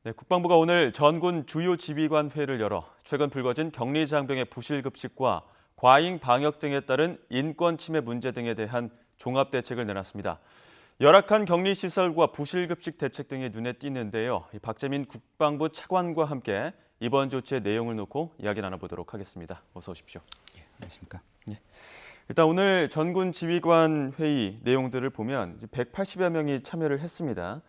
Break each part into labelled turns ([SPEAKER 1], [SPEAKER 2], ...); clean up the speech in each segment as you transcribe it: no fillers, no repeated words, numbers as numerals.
[SPEAKER 1] 네, 국방부가 오늘 전군 주요 지휘관 회의를 열어 최근 불거진 격리 장병의 부실 급식과 과잉 방역 등에 따른 인권 침해 문제 등에 대한 종합 대책을 내놨습니다. 열악한 격리 시설과 부실 급식 대책 등이 눈에 띄는데요. 박재민 국방부 차관과 함께 이번 조치의 내용을 놓고 이야기 나눠보도록 하겠습니다. 어서 오십시오.
[SPEAKER 2] 안녕하십니까?
[SPEAKER 1] 일단 오늘 전군 지휘관 회의 내용들을 보면 180여 명이 참여를 했습니다.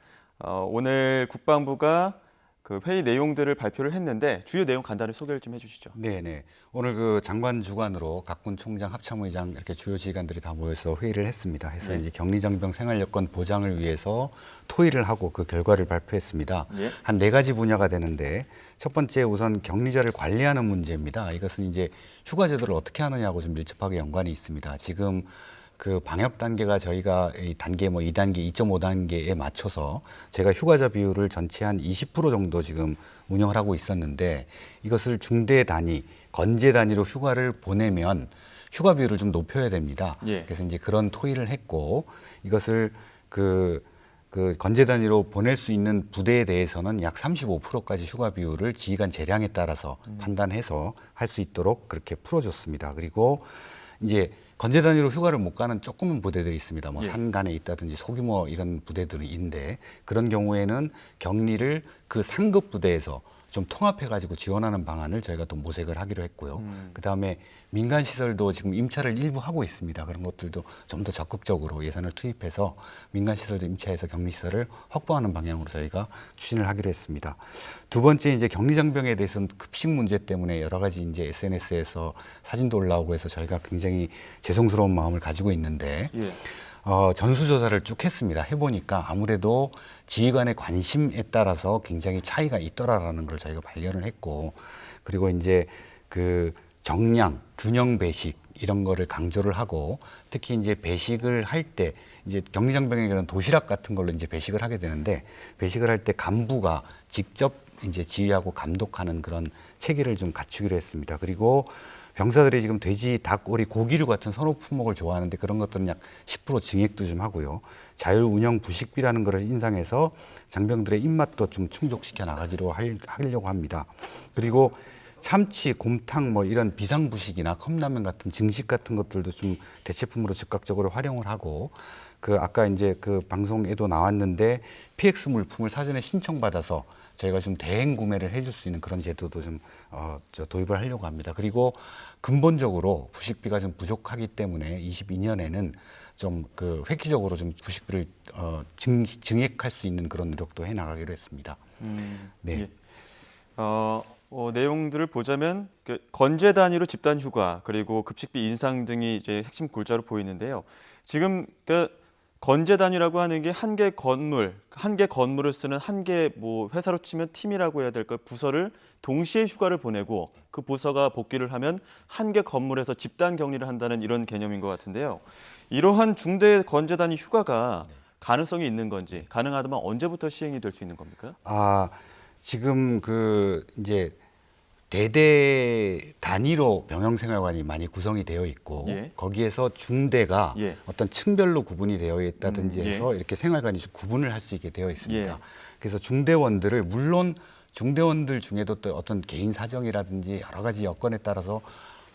[SPEAKER 1] 오늘 국방부가 그 회의 내용들을 발표를 했는데 주요 내용 간단히 소개를 좀 해주시죠.
[SPEAKER 2] 네네. 오늘 그 장관 주관으로 각군 총장, 합참의장 이렇게 주요 지휘관들이 다 모여서 회의를 했습니다. 해서 이제 격리장병 생활 여건 보장을 위해서 토의를 하고 그 결과를 발표했습니다. 한 4가지 분야가 되는데 첫 번째 우선 격리자를 관리하는 문제입니다. 이것은 이제 휴가 제도를 어떻게 하느냐하고 좀 밀접하게 연관이 있습니다. 지금 그 방역 단계가 저희가 이 단계 뭐 2단계, 2.5단계에 맞춰서 제가 휴가자 비율을 전체 한 20% 정도 지금 운영을 하고 있었는데 이것을 중대 단위, 건재 단위로 휴가를 보내면 휴가 비율을 좀 높여야 됩니다. 그래서 이제 그런 토의를 했고 이것을 그 건재 단위로 보낼 수 있는 부대에 대해서는 약 35%까지 휴가 비율을 지휘관 재량에 따라서 판단해서 할 수 있도록 그렇게 풀어줬습니다. 그리고 이제 건재 단위로 휴가를 못 가는 조그만 부대들이 있습니다. 뭐 산간에 있다든지 소규모 이런 부대들이 있는데 그런 경우에는 격리를 그 상급 부대에서 좀 통합해가지고 지원하는 방안을 저희가 또 모색을 하기로 했고요. 그다음에 민간 시설도 지금 임차를 일부 하고 있습니다. 그런 것들도 좀 더 적극적으로 예산을 투입해서 민간 시설도 임차해서 격리 시설을 확보하는 방향으로 저희가 추진을 하기로 했습니다. 두 번째 이제 격리 장병에 대해서는 급식 문제 때문에 여러 가지 이제 SNS에서 사진도 올라오고 해서 저희가 굉장히 죄송스러운 마음을 가지고 있는데. 전수조사를 쭉 했습니다. 해보니까 아무래도 지휘관의 관심에 따라서 굉장히 차이가 있더라라는 걸 저희가 발견을 했고, 그리고 이제 그 정량, 균형 배식 이런 거를 강조를 하고, 특히 이제 배식을 할 때 이제 격리장병에게는 도시락 같은 걸로 이제 배식을 하게 되는데, 배식을 할 때 간부가 직접 이제 지휘하고 감독하는 그런 체계를 좀 갖추기로 했습니다. 그리고 병사들이 지금 돼지, 닭, 오리, 고기류 같은 선호 품목을 좋아하는데 그런 것들은 약 10% 증액도 좀 하고요. 자율 운영 부식비라는 것을 인상해서 장병들의 입맛도 좀 충족시켜 나가기로 하려고 합니다. 그리고 참치, 곰탕 뭐 이런 비상부식이나 컵라면 같은 증식 같은 것들도 좀 대체품으로 즉각적으로 활용을 하고 그 아까 이제 그 방송에도 나왔는데 PX 물품을 사전에 신청받아서 저희가 좀 대행 구매를 해줄 수 있는 그런 제도도 좀 도입을 하려고 합니다. 그리고 근본적으로 부식비가 좀 부족하기 때문에 22년에는 좀 그 획기적으로 좀 부식비를 증액할 수 있는 그런 노력도 해 나가기로 했습니다. 네.
[SPEAKER 1] 내용들을 보자면 건재 단위로 집단 휴가 그리고 급식비 인상 등이 이제 핵심 골자로 보이는데요. 지금 건재 단위라고 하는 게 한 개 건물을 쓰는 한 개 뭐 회사로 치면 팀이라고 해야 될까요? 부서를 동시에 휴가를 보내고 그 부서가 복귀를 하면 한 개 건물에서 집단 격리를 한다는 이런 개념인 것 같은데요. 이러한 중대 건재 단위 휴가가 가능성이 있는 건지 가능하다면 언제부터 시행이 될 수 있는 겁니까?
[SPEAKER 2] 지금 그 이제 대대 단위로 병영생활관이 많이 구성이 되어 있고 거기에서 중대가 어떤 층별로 구분이 되어 있다든지 해서 이렇게 생활관이 구분을 할 수 있게 되어 있습니다. 그래서 중대원들을 물론 중대원들 중에도 또 어떤 개인 사정이라든지 여러 가지 여건에 따라서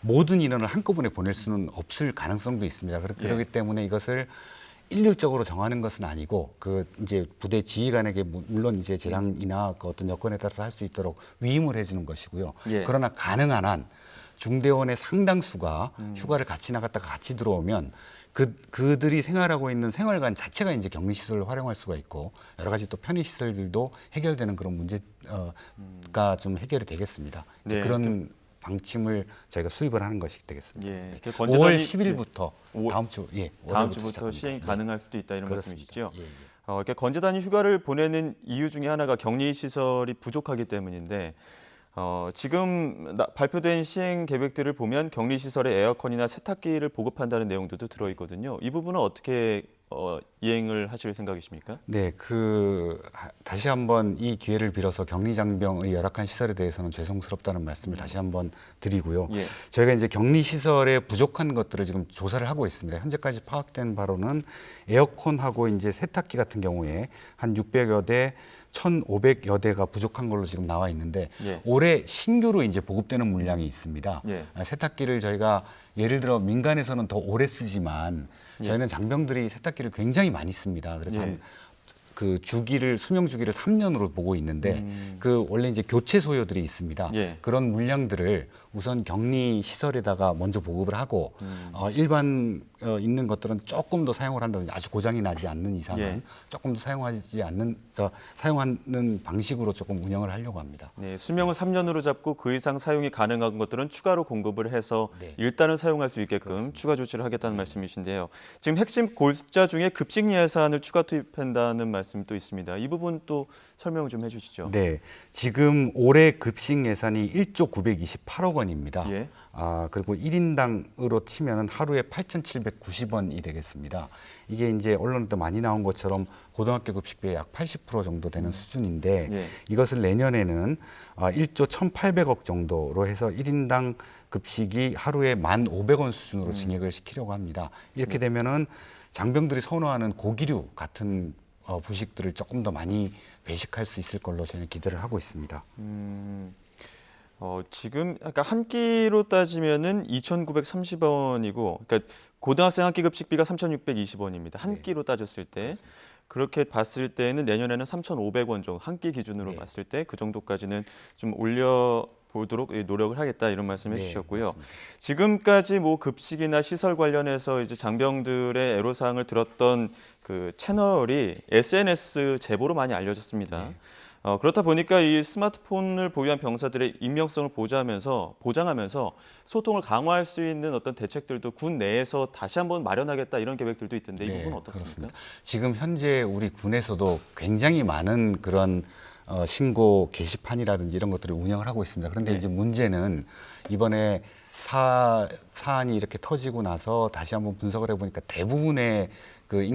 [SPEAKER 2] 모든 인원을 한꺼번에 보낼 수는 없을 가능성도 있습니다. 그렇기 때문에 이것을 일률적으로 정하는 것은 아니고 그 이제 부대 지휘관에게 물론 이제 재량이나 그 어떤 여건에 따라서 할 수 있도록 위임을 해주는 것이고요. 그러나 가능한 한 중대원의 상당수가 휴가를 같이 나갔다가 같이 들어오면 그들이 생활하고 있는 생활관 자체가 이제 격리시설을 활용할 수가 있고 여러 가지 또 편의시설들도 해결되는 그런 문제가 좀 해결이 되겠습니다. 그런 방침을 저희가 수립을 하는 것이 되겠습니다. 5월 10일부터 다음
[SPEAKER 1] 주부터 시행이 가능할 수도 있다 이런 말씀이시죠?
[SPEAKER 2] 예.
[SPEAKER 1] 이렇게 건재 단위 휴가를 보내는 이유 중에 하나가 격리 시설이 부족하기 때문인데 지금 발표된 시행 계획들을 보면 격리 시설에 에어컨이나 세탁기를 보급한다는 내용들도 들어 있거든요. 이 부분은 어떻게 이행을 하실 생각이십니까?
[SPEAKER 2] 네, 다시 한번 이 기회를 빌어서 격리장병의 열악한 시설에 대해서는 죄송스럽다는 말씀을 다시 한번 드리고요. 저희가 이제 격리 시설에 부족한 것들을 지금 조사를 하고 있습니다. 현재까지 파악된 바로는 에어컨하고 이제 세탁기 같은 경우에 한 600여 대, 1,500여 대가 부족한 걸로 지금 나와 있는데
[SPEAKER 1] 예.
[SPEAKER 2] 올해 신규로 이제 보급되는 물량이 있습니다.
[SPEAKER 1] 예.
[SPEAKER 2] 세탁기를 저희가 예를 들어 민간에서는 더 오래 쓰지만 저희는 장병들이 세탁기를 굉장히 많이 씁니다. 그래서
[SPEAKER 1] 예.
[SPEAKER 2] 그 주기를 수명 주기를 3년으로 보고 있는데 그 원래 이제 교체 소요들이 있습니다.
[SPEAKER 1] 예.
[SPEAKER 2] 그런 물량들을 우선 격리 시설에다가 먼저 보급을 하고 일반 있는 것들은 조금 더 사용을 한다든지 아주 고장이 나지 않는 이상은
[SPEAKER 1] 예.
[SPEAKER 2] 조금 더 사용하는 방식으로 조금 운영을 하려고 합니다.
[SPEAKER 1] 네, 수명을 3년으로 잡고 그 이상 사용이 가능한 것들은 추가로 공급을 해서
[SPEAKER 2] 네.
[SPEAKER 1] 일단은 사용할 수 있게끔 추가 조치를 하겠다는 말씀이신데요. 지금 핵심 골자 중에 급식 예산을 추가 투입한다는 말씀이 또 있습니다. 이 부분 또 설명을 좀 해주시죠.
[SPEAKER 2] 네, 지금 올해 급식 예산이 1조 928억 원입니다.
[SPEAKER 1] 예.
[SPEAKER 2] 그리고 1인당으로 치면은 하루에 8,790원이 되겠습니다. 이게 이제 언론에도 많이 나온 것처럼 고등학교 급식비의 약 80% 정도 되는 수준인데
[SPEAKER 1] 예.
[SPEAKER 2] 이것을 내년에는 1조 1,800억 정도로 해서 1인당 급식이 하루에 1,500원 수준으로 증액을 시키려고 합니다. 이렇게 되면은 장병들이 선호하는 고기류 같은 부식들을 조금 더 많이 배식할 수 있을 걸로 저는 기대를 하고 있습니다.
[SPEAKER 1] 지금 아까 한 끼로 따지면은 2,930원이고, 그러니까 고등학생 한 끼 급식비가 3,620원입니다. 한
[SPEAKER 2] 네.
[SPEAKER 1] 끼로 따졌을 때. 그렇게 봤을 때는 내년에는 3,500원 정도 한 끼 기준으로
[SPEAKER 2] 네.
[SPEAKER 1] 봤을 때 그 정도까지는 좀 올려 보도록 노력을 하겠다 이런 말씀해
[SPEAKER 2] 네,
[SPEAKER 1] 주셨고요.
[SPEAKER 2] 맞습니다.
[SPEAKER 1] 지금까지 뭐 급식이나 시설 관련해서 이제 장병들의 애로사항을 들었던 그 채널이 SNS 제보로 많이 알려졌습니다.
[SPEAKER 2] 네.
[SPEAKER 1] 그렇다 보니까 이 스마트폰을 보유한 병사들의 익명성을 보장하면서 소통을 강화할 수 있는 어떤 대책들도 군 내에서 다시 한번 마련하겠다 이런 계획들도 있던데 이 부분 어떻습니까?
[SPEAKER 2] 그렇습니다. 지금 현재 우리 군에서도 굉장히 많은 그런 신고 게시판이라든지 이런 것들을 운영을 하고 있습니다. 그런데
[SPEAKER 1] 네.
[SPEAKER 2] 이제 문제는 이번에 사안이 이렇게 터지고 나서 다시 한번 분석을 해보니까 대부분의 그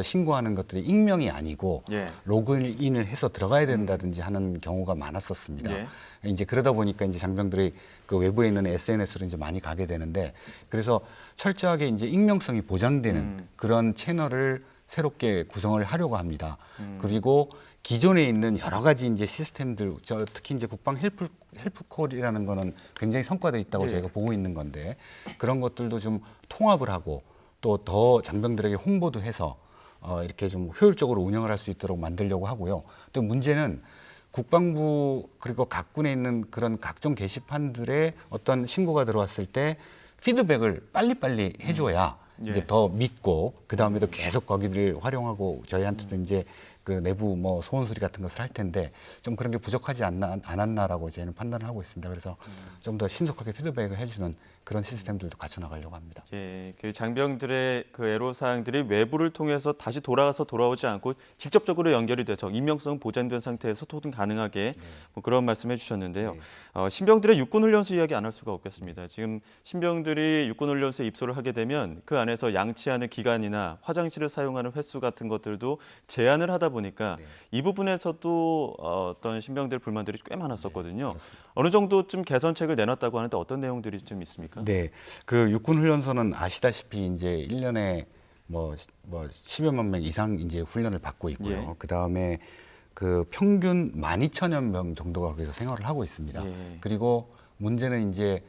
[SPEAKER 2] 신고하는 것들이 익명이 아니고
[SPEAKER 1] 예.
[SPEAKER 2] 로그인을 해서 들어가야 된다든지 하는 경우가 많았었습니다.
[SPEAKER 1] 예.
[SPEAKER 2] 이제 그러다 보니까 이제 장병들이 그 외부에 있는 SNS로 이제 많이 가게 되는데 그래서 철저하게 이제 익명성이 보장되는 그런 채널을 새롭게 구성을 하려고 합니다. 그리고 기존에 있는 여러 가지 이제 시스템들, 특히 이제 국방 헬프콜이라는 거는 굉장히 성과돼 있다고
[SPEAKER 1] 네.
[SPEAKER 2] 저희가 보고 있는 건데 그런 것들도 좀 통합을 하고 또 더 장병들에게 홍보도 해서 이렇게 좀 효율적으로 운영을 할 수 있도록 만들려고 하고요. 또 문제는 국방부 그리고 각 군에 있는 그런 각종 게시판들의 어떤 신고가 들어왔을 때 피드백을 빨리빨리 해줘야 이제
[SPEAKER 1] 예.
[SPEAKER 2] 더 믿고 그 다음에도 계속 거기를 활용하고 저희한테도 이제 그 내부 뭐 소원 수리 같은 것을 할 텐데 좀 그런 게 부족하지 않았나라고 저희는 판단을 하고 있습니다. 그래서 좀 더 신속하게 피드백을 해주는 그런 시스템들도 갖춰 나가려고 합니다.
[SPEAKER 1] 예, 그 장병들의 그 애로사항들이 외부를 통해서 다시 돌아오지 않고 직접적으로 연결이 돼서 익명성은 보장된 상태에서 소통 가능하게 뭐 그런 말씀해 주셨는데요. 신병들의 육군훈련소 이야기 안 할 수가 없겠습니다. 지금 신병들이 육군훈련소에 입소를 하게 되면 그 안에서 양치하는 기간이나 화장실을 사용하는 횟수 같은 것들도 제한을 하다 보니까 이 부분에서도 어떤 신병들 불만들이 꽤 많았었거든요. 어느 정도쯤 개선책을 내놨다고 하는데 어떤 내용들이 좀 있습니까?
[SPEAKER 2] 네, 그 육군훈련소는 아시다시피 이제 1년에 뭐 10여만 명 이상 이제 훈련을 받고 있고요.
[SPEAKER 1] 예.
[SPEAKER 2] 그 다음에 그 평균 12,000여 명 정도가 거기서 생활을 하고 있습니다.
[SPEAKER 1] 예.
[SPEAKER 2] 그리고 문제는 이제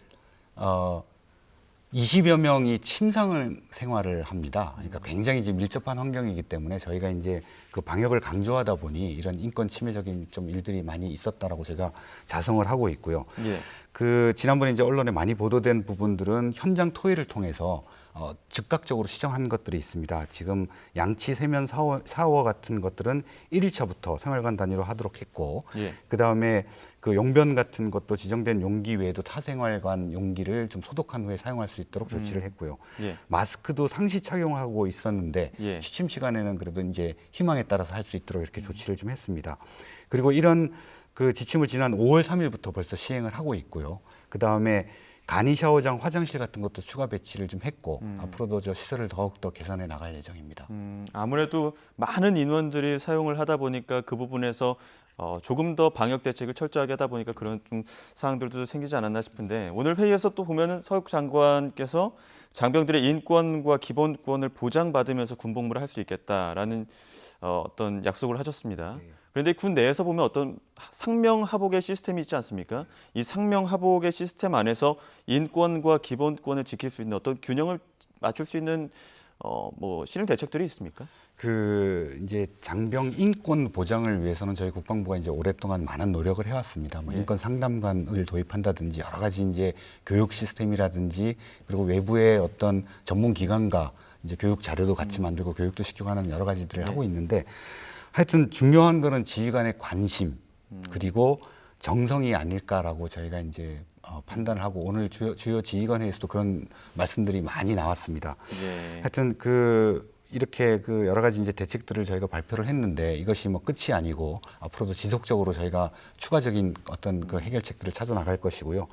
[SPEAKER 2] 20여 명이 침상을 생활을 합니다. 그러니까 굉장히 이제 밀접한 환경이기 때문에 저희가 이제 그 방역을 강조하다 보니 이런 인권 침해적인 좀 일들이 많이 있었다라고 제가 자성을 하고 있고요.
[SPEAKER 1] 예.
[SPEAKER 2] 그 지난번에 이제 언론에 많이 보도된 부분들은 현장 토의를 통해서 즉각적으로 시정한 것들이 있습니다. 지금 양치 세면 샤워 같은 것들은 1일차부터 생활관 단위로 하도록 했고
[SPEAKER 1] 예.
[SPEAKER 2] 그다음에 그 용변 같은 것도 지정된 용기 외에도 타생활관 용기를 좀 소독한 후에 사용할 수 있도록 조치를 했고요.
[SPEAKER 1] 예.
[SPEAKER 2] 마스크도 상시 착용하고 있었는데
[SPEAKER 1] 예.
[SPEAKER 2] 취침 시간에는 그래도 이제 희망에 따라서 할 수 있도록 이렇게 조치를 좀 했습니다. 그리고 이런 그 지침을 지난 5월 3일부터 벌써 시행을 하고 있고요. 그다음에 간이 샤워장, 화장실 같은 것도 추가 배치를 좀 했고 앞으로도 저 시설을 더욱더 개선해 나갈 예정입니다.
[SPEAKER 1] 아무래도 많은 인원들이 사용을 하다 보니까 그 부분에서 조금 더 방역 대책을 철저하게 하다 보니까 그런 좀 사항들도 생기지 않았나 싶은데 오늘 회의에서 또 보면은 서욱 장관께서 장병들의 인권과 기본권을 보장받으면서 군복무를 할 수 있겠다라는 어떤 약속을 하셨습니다.
[SPEAKER 2] 네.
[SPEAKER 1] 그런데 군 내에서 보면 어떤 상명하복의 시스템이 있지 않습니까? 이 상명하복의 시스템 안에서 인권과 기본권을 지킬 수 있는 어떤 균형을 맞출 수 있는 뭐 실행 대책들이 있습니까?
[SPEAKER 2] 그 이제 장병 인권 보장을 위해서는 저희 국방부가 이제 오랫동안 많은 노력을 해왔습니다. 뭐
[SPEAKER 1] 예.
[SPEAKER 2] 인권 상담관을 도입한다든지 여러 가지 이제 교육 시스템이라든지 그리고 외부의 어떤 전문 기관과 이제 교육 자료도 같이 만들고 교육도 시키고 하는 여러 가지들을 하고 있는데 하여튼 중요한 거는 지휘관의 관심 그리고 정성이 아닐까라고 저희가 이제 판단을 하고 오늘 주요 지휘관 회의에서도 그런 말씀들이 많이 나왔습니다.
[SPEAKER 1] 예.
[SPEAKER 2] 하여튼 이렇게 여러 가지 이제 대책들을 저희가 발표를 했는데 이것이 뭐 끝이 아니고 앞으로도 지속적으로 저희가 추가적인 어떤 그 해결책들을 찾아 나갈 것이고요.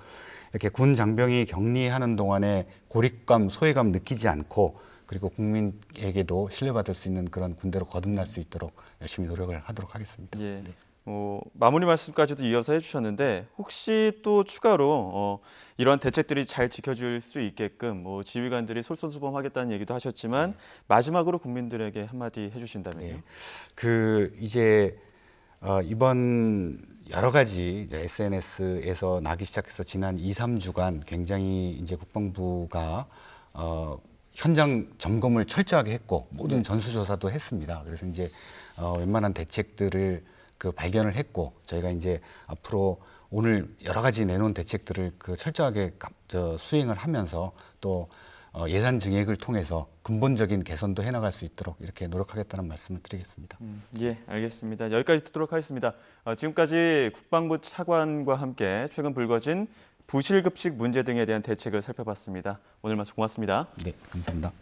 [SPEAKER 2] 이렇게 군 장병이 격리하는 동안에 고립감, 소외감 느끼지 않고 그리고 국민에게도 신뢰받을 수 있는 그런 군대로 거듭날 수 있도록 열심히 노력을 하도록 하겠습니다.
[SPEAKER 1] 예. 마무리 말씀까지도 이어서 해주셨는데 혹시 또 추가로 이러한 대책들이 잘 지켜질 수 있게끔 지휘관들이 솔선수범하겠다는 얘기도 하셨지만 마지막으로 국민들에게 한마디 해주신다면요.
[SPEAKER 2] 네. 이제 이번 여러 가지 이제 SNS에서 나기 시작해서 지난 2, 3주간 굉장히 이제 국방부가 현장 점검을 철저하게 했고 모든 전수조사도 했습니다. 그래서 이제 웬만한 대책들을 발견을 했고 저희가 이제 앞으로 오늘 여러 가지 내놓은 대책들을 철저하게 수행을 하면서 또 예산 증액을 통해서 근본적인 개선도 해나갈 수 있도록 이렇게 노력하겠다는 말씀을 드리겠습니다.
[SPEAKER 1] 예, 알겠습니다. 여기까지 듣도록 하겠습니다. 지금까지 국방부 차관과 함께 최근 불거진 부실급식 문제 등에 대한 대책을 살펴봤습니다. 오늘 말씀 고맙습니다.
[SPEAKER 2] 네, 감사합니다.